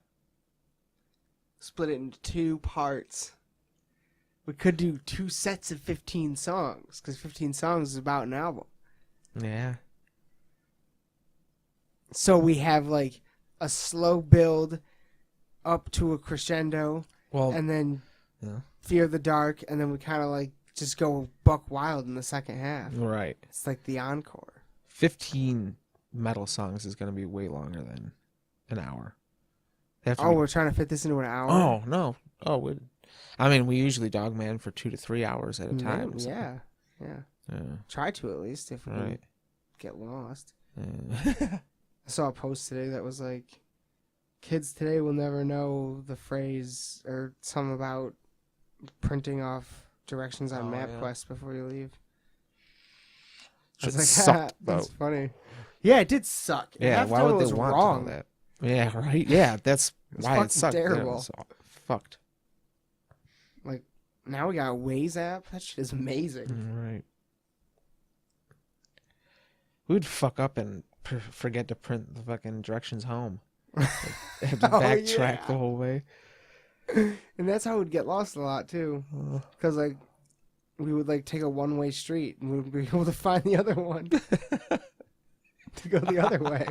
Split it into 2 parts. We could do 2 sets of 15 songs, because 15 songs is about an album. Yeah. So we have like a slow build up to a crescendo, Well, and then yeah. Fear the Dark, and then we kind of like just go buck wild in the second half. Right. It's like the encore. 15 metal songs is going to be way longer than an hour. They have to Oh, be... we're trying to fit this into an hour? Oh, no. Oh, we usually Dogman for 2 to 3 hours at a time. Maybe, yeah. Yeah. Try to, at least, if we Right. get lost. Yeah. I saw a post today that was like, kids today will never know the phrase or something about printing off directions on MapQuest before you leave. I was like, Sucked, that's though. funny. Yeah, it did suck. Yeah, Half why time would it they was want wrong. to know that? Yeah, right. Yeah, that's was why fucking it sucked. Yeah, it terrible. was fucked. Like, now we got a Waze app. That shit is amazing. Right. We would fuck up and forget to print the fucking directions home. Have to backtrack the whole way. And that's how we'd get lost a lot too, because like we would like take a one-way street and we'd be able to find the other one to go the other way.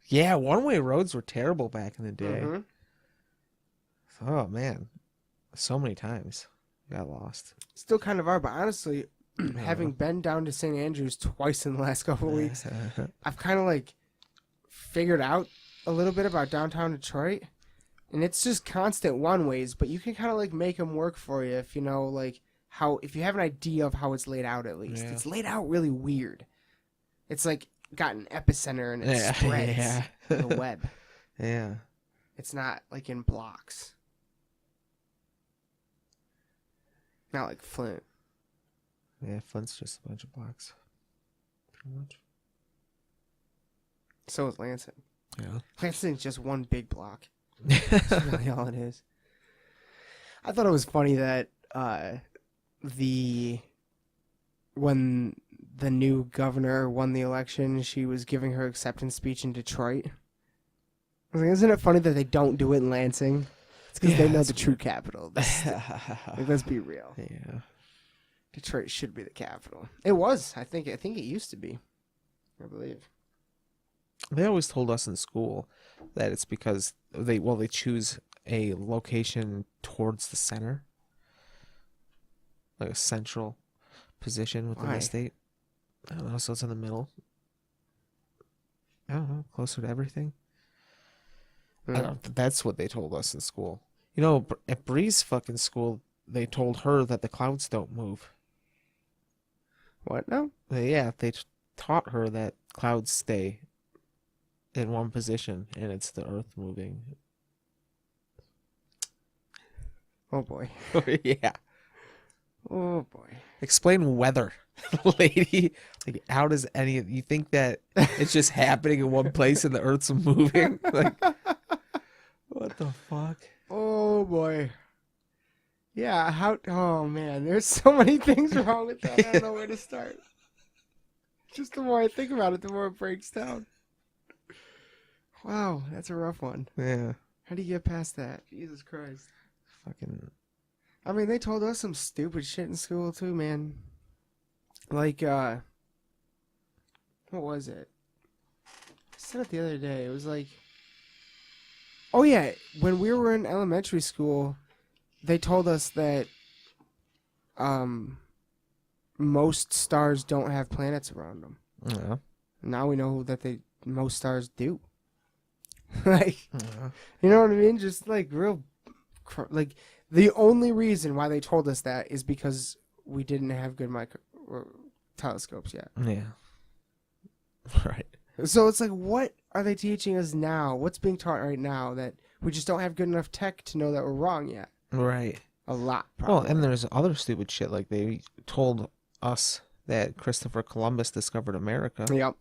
Yeah, one-way roads were terrible back in the day. Mm-hmm. Oh man, so many times got lost. Still kind of are, but honestly, having been down to St. Andrews twice in the last couple of weeks, I've kind of like figured out a little bit about downtown Detroit, and it's just constant one-ways, but you can kind of like make them work for you if you know like how, if you have an idea of how it's laid out at least. Yeah. It's laid out really weird. It's like got an epicenter and it spreads the web. Yeah. It's not like in blocks. Not like Flint. Yeah, Flint's just a bunch of blocks. Pretty much. So is Lansing. Yeah. Lansing's just one big block. That's really all it is. I thought it was funny that when the new governor won the election, she was giving her acceptance speech in Detroit. I was like, isn't it funny that they don't do it in Lansing? It's because they know the true capital. Like, let's be real. Yeah. Detroit should be the capital. It was. I think it used to be. I believe. They always told us in school that it's because they choose a location towards the center, like a central position within the state. I don't know, so it's in the middle. I don't know, closer to everything. That's what they told us in school. You know, at Bree's fucking school, they told her that the clouds don't move. What now? Yeah, they taught her that clouds stay in one position, and it's the Earth moving. Oh boy. Yeah. Oh boy. Explain weather, lady. Like, how does any of you think that it's just happening in one place and the Earth's moving? Like, what the fuck? Oh boy. Yeah, how, oh man, there's so many things wrong with that. I don't know where to start. Just the more I think about it, the more it breaks down. Wow, that's a rough one. Yeah. How do you get past that? Jesus Christ. Fucking. I mean, they told us some stupid shit in school too, man. Like, what was it? I said it the other day. It was like, oh yeah, when we were in elementary school, they told us that most stars don't have planets around them. Yeah. Now we know that most stars do. Like, you know what I mean? Just like real, like the only reason why they told us that is because we didn't have good telescopes yet. Yeah. Right. So it's like, what are they teaching us now? What's being taught right now that we just don't have good enough tech to know that we're wrong yet? Right. A lot, probably. Well, and there's other stupid shit, like they told us that Christopher Columbus discovered America. Yep.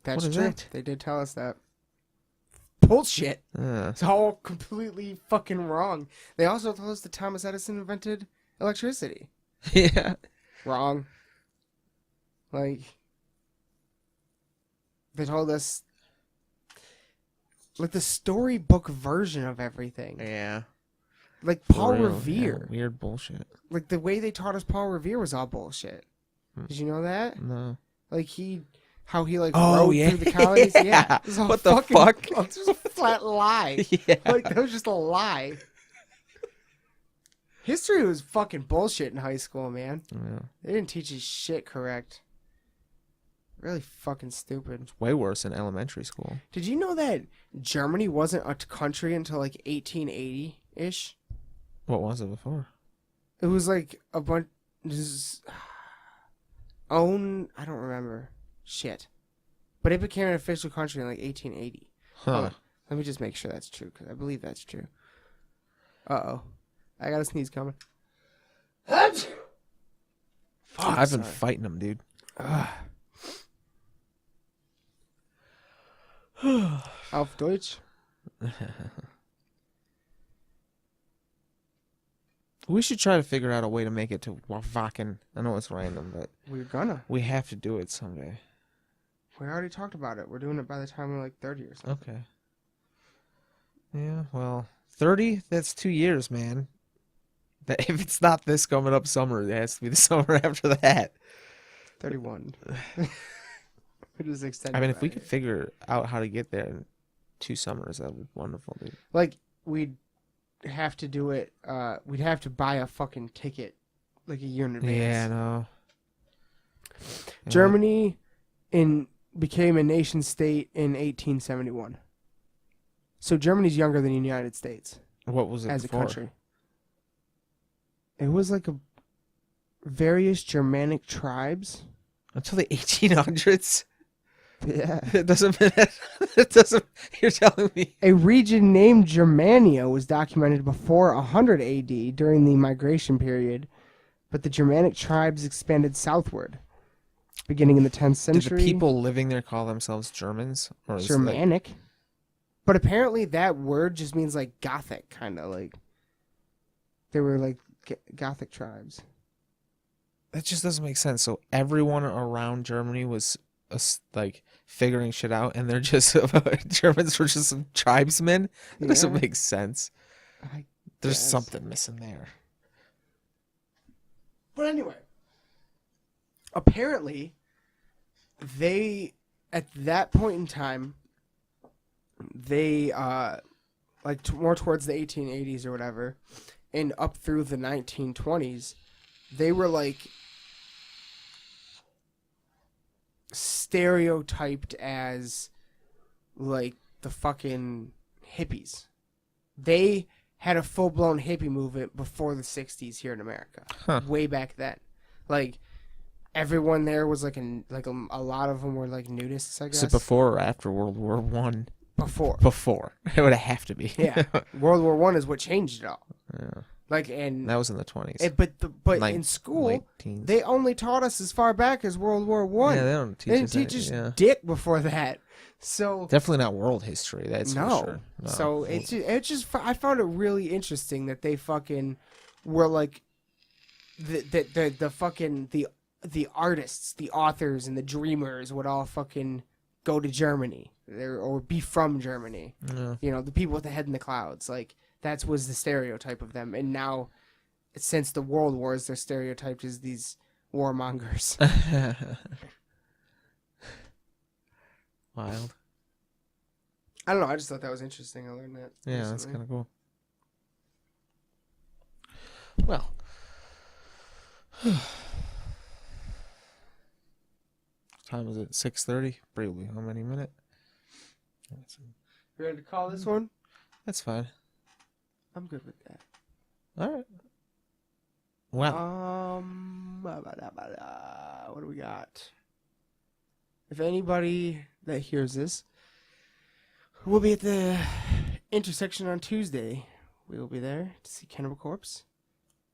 That's What is true. that? They did tell us that. Bullshit. Yeah. It's all completely fucking wrong. They also told us that Thomas Edison invented electricity. Yeah. Wrong. Like, they told us, like, the storybook version of everything. Yeah. Like For Paul real, Revere. yeah, weird bullshit. Like the way they taught us Paul Revere was all bullshit. Did you know that? No. Like how he like Oh, rode yeah. through the colonies. Yeah. It was all What the fucking, fuck? It was just a flat lie. Yeah. Like that was just a lie. History was fucking bullshit in high school, man. Yeah. They didn't teach us shit correct. Really fucking stupid. It's way worse in elementary school. Did you know that Germany wasn't a country until like 1880-ish? What was it before? It was like a bunch... I don't remember. Shit. But it became an official country in like 1880. Huh. Let me just make sure that's true, because I believe that's true. Uh-oh. I got a sneeze coming. Fuck, I've been sorry. fighting them, dude. Auf Deutsch? We should try to figure out a way to make it to Wacken. I know it's random, but We're gonna. we have to do it someday. We already talked about it. We're doing it by the time we're like 30 or something. Okay. Yeah, well, 30, that's 2 years, man. That if it's not this coming up summer, it has to be the summer after that. 31. We just extended I mean, it if we by- could figure out how to get there in 2 summers, that would be wonderful, dude. Like, we'd have to do it, we'd have to buy a fucking ticket like a year in advance. Yeah, no. Germany became a nation state in 1871. So Germany's younger than the United States What was it as before? a country. It was like various Germanic tribes. Until the 1800s? Yeah. It doesn't. It doesn't. You're telling me. A region named Germania was documented before 100 AD during the migration period, but the Germanic tribes expanded southward, beginning in the 10th Did century. the people living there call themselves Germans, or is it like, Germanic. But apparently that word just means like Gothic, kind of like. They were like Gothic tribes. that just doesn't make sense? So everyone around Germany was like figuring shit out, and they're just Germans were just some tribesmen. That doesn't Yeah. make sense. I There's guess. something missing there. But anyway, apparently, they at that point in time, they more towards the 1880s or whatever, and up through the 1920s, they were like stereotyped as like the fucking hippies. They had a full-blown hippie movement before the 60s here in America. Huh. Way back then. Like everyone there was like a lot of them were like nudists, I guess. Is it before or after World War One? Before. Before. It would have to be. Yeah. World War One is what changed it all. Yeah. Like and That was in the 20s. but Late- in school late teens. they only taught us as far back as World War One. Yeah, they don't teach They didn't us teach anything, us yeah. dick before that. So Definitely not world history. That's no. for sure. No. So it's just I found it really interesting that they fucking were like the fucking the artists, the authors, and the dreamers would all fucking go to Germany or be from Germany. Yeah. You know, the people with the head in the clouds. Like that was the stereotype of them. And now, since the World Wars, they're stereotyped as these warmongers. Wild. I don't know. I just thought that was interesting. I learned that. Yeah, that's recently. kind of cool. Well. Time is it? 6:30? Probably how many minutes? You ready to call this one? That's fine. I'm good with that. All right. Well, What do we got? If anybody that hears this will be at the intersection on Tuesday, we will be there to see Cannibal Corpse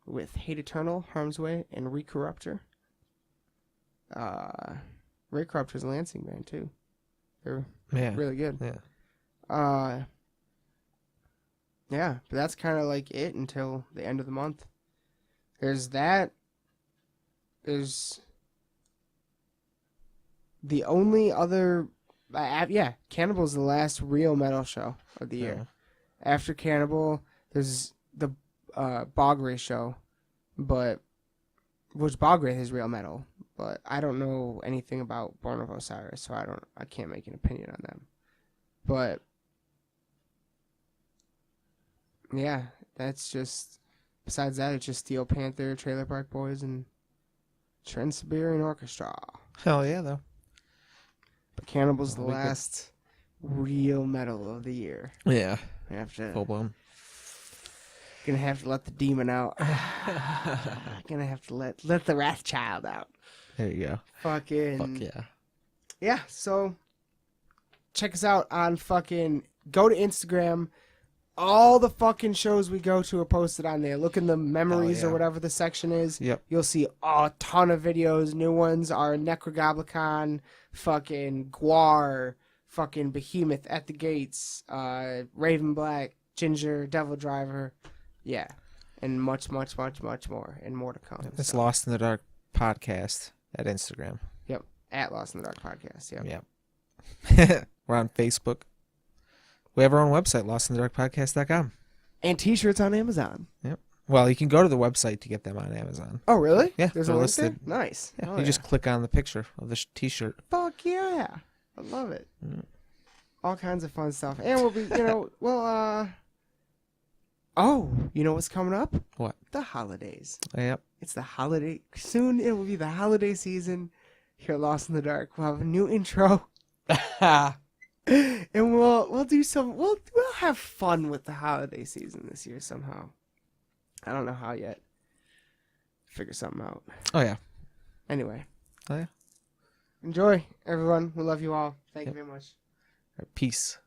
with Hate Eternal, Harm's Way, and Recorruptor. Recorruptor's a Lansing band too. They're yeah. really good. Yeah. Yeah, but that's kind of like it until the end of the month. There's that. There's the only other. Cannibal is the last real metal show of the year. After Cannibal, there's the Bog Wraith show, but which Bog Wraith is real metal, but I don't know anything about Born of Osiris, so I can't make an opinion on them. But yeah, that's just. Besides that, it's just Steel Panther, Trailer Park Boys, and Trans-Siberian Orchestra. Hell yeah, though. But Cannibal's the That'll be good. last real metal of the year. Yeah, We have to. full blown. Gonna have to let the demon out. Gonna have to let the Wrathchild out. There you go. Fucking. Fuck yeah. Yeah, so check us out on fucking. Go to Instagram. All the fucking shows we go to are posted on there. Look in the memories yeah. or whatever the section is. Yep. You'll see a ton of videos. New ones are Necrogoblicon, fucking Guar, fucking Behemoth at the Gates, Raven Black, Ginger, Devil Driver. Yeah. And much, much, much, much more. And more to come. It's So, Lost in the Dark podcast at Instagram. Yep. At Lost in the Dark Podcast. Yep. Yep. We're on Facebook. We have our own website, lostinthedarkpodcast.com. And t-shirts on Amazon. Yep. Well, you can go to the website to get them on Amazon. Oh, really? Yeah, There's a they're link there? listed. Nice. Yeah, Oh, you just click on the picture of the t-shirt. Fuck yeah. I love it. Mm. All kinds of fun stuff. And we'll be, oh, you know what's coming up? What? The holidays. Yep. It's the holiday. Soon it will be the holiday season here at Lost in the Dark. We'll have a new intro. And we'll do some, we'll have fun with the holiday season this year somehow. I don't know how yet. Figure something out. Oh, yeah. Anyway. Oh, yeah. Enjoy, everyone. We love you all. Thank you very much. Peace.